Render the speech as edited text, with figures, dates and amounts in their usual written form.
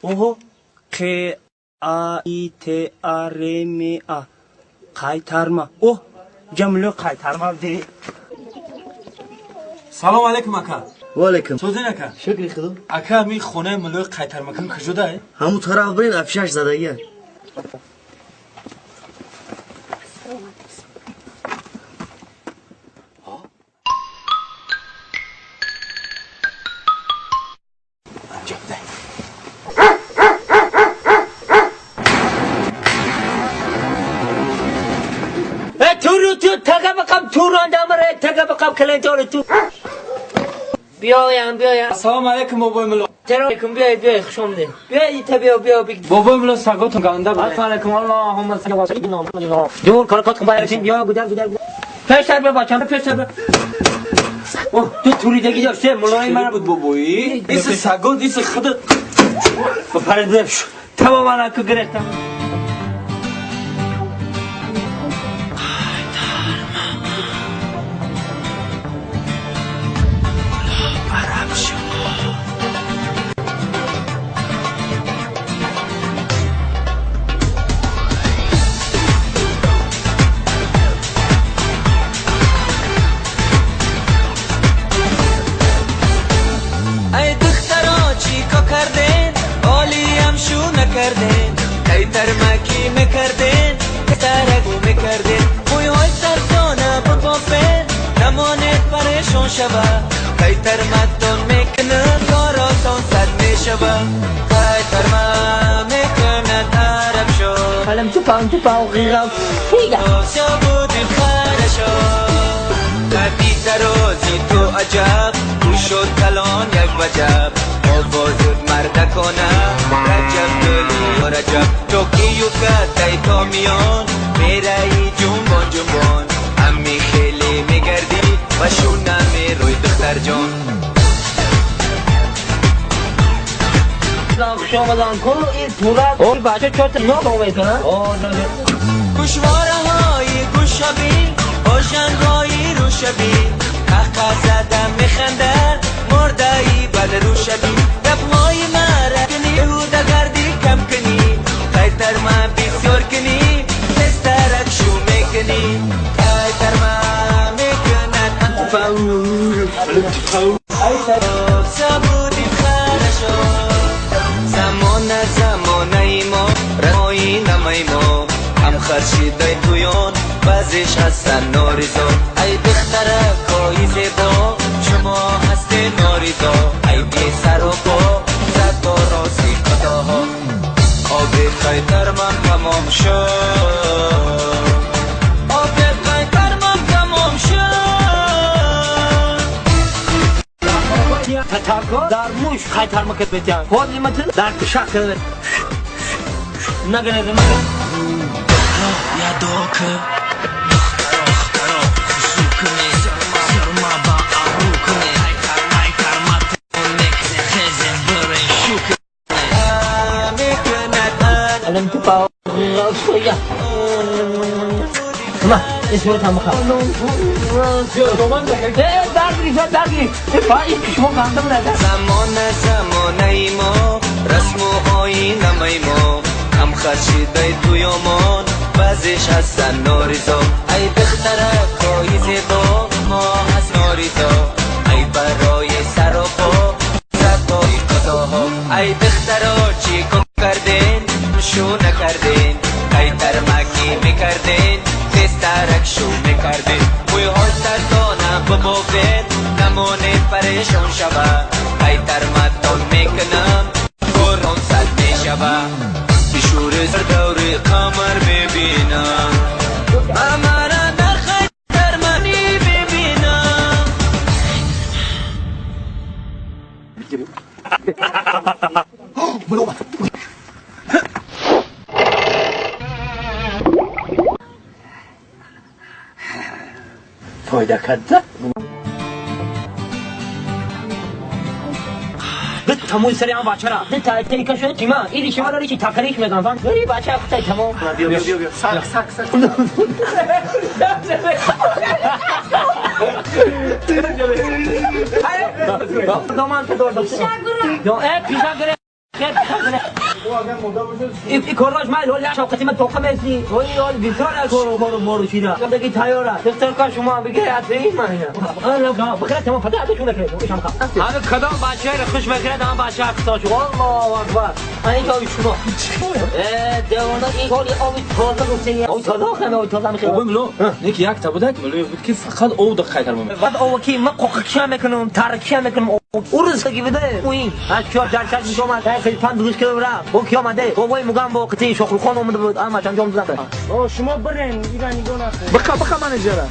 اوه ق ا ای ت ا ر م ا قایترما اوه جمله قایترما دی. سلام علیکم اکا. و علیکم. سوزین اکا. شکری خدا. اکا می خونه ملوی قایترمکان کجاست؟ همون طرف برین افشش زدگیه. تو تگه بقم تو رانده مره تگه بقم کلنجان تو بیایم السلام علیکم بابای ملو. سلام بیای خوش آمدید بیا بابای ملو سگاتون گنده بود. علیکم اللهم صل و سلم دور کارکاتون باید بیا گودر پیشتر بیا بچم پیشتر بیا. اوه تو توریدگی داشته ملای من بود بابایی. ایس سگات ایس خودت بپرد بفش تماما اکو گرفتم. کردین قایترمکی میکردین ترگو میکردین موی های سرزانه بپافین نمانید پریشان شوه قایترمتون میکنه کار آسان صد میشوه قایترم میکنه طرف شو حالم تو پاو غیرم شبودی خرشو قدی درازی تو عجب تو شد کلان یک وجب آوازت مردکانه رجب دلی و رجب توکیو کتای تا میان میرایی جنبان امی خیلی میگردی و شونه میروی دختر جان. خوش آمدن کن این تورت این بچه چوت نابا میکنه گوشواره های گوشبی آشنگایی رو شبی قهقه زدم میخنده مردایی بد رو شبی دفعای مرکنی هوده گردی کم کنی قایتر ما بسیار کنی دسترک شو میکنی قایتر ما میکند سبودی خرشو زمانه ما رمایی نمای ما هم خرشیده تویان بعضیش هستن ناریزان ای دختره کایی زیبا شما هستی ناریزا ای بی سر و پا زد با راسی قداها آبی قایتر من تمام شد آبی قایتر من تمام شد تتاکا در موش قایترمکت بجان خود لیمتن در کشک کرده نگنه یا دوکه حالم تو پاو غیرم ما اسمت هم بخواه درگیری پایی شما گندم نده زمانه ما رسم و آیین ما هم خرشیده تویمان بعضیش هستن ناریزا ای دختره کایی زیبا ما هست ناریزا ای برای سر و پا زد بایی قضاها ای دختره چی کن کردین شو نکردین قایترمکی میکردین دسترک شو میکردین موی های سرزانه ببافین نمانید پریشان شوه قایترمتون میکنم قرآن صد میشوه بشور سر دوری قمر ببینم امرا در قایترمنی ببینم فایده کرده به تموی سری هم بچه را ده تایکه شد چیما ایدی شما داری چی تکریش میگن فان بری بچه افتای تمام بیا سک دومان تو دور دو پیشا گره این کاراش من ولی شوکتی من توخم هستی ولی حال بیشتر از کارو مارو شیرا دیگه تیاره دفتر کار شما بگیره اتری من انا بخیر تمام فدا بتونه که شما هذا کدام بچه رو خوش بگیره دام بچه افتاش والله اکبر من این کاری شما دیوانه این کاری آبی تازه گفته او تازه خمه او تازه میخوام ملو نیک یک تا بودک ملو بود که فقط او دقیقه تر ممکن بعد او کی من قوقشا میکنم ترکیه میکنم او روزی بده این از چهار درصد میشم از خیلی 5 کیلو رفت او کی آمده بابای مگم با قطعی شغل خانم اومده بود اما چند جام زدن شما برین ایرانی گونه بقى منجره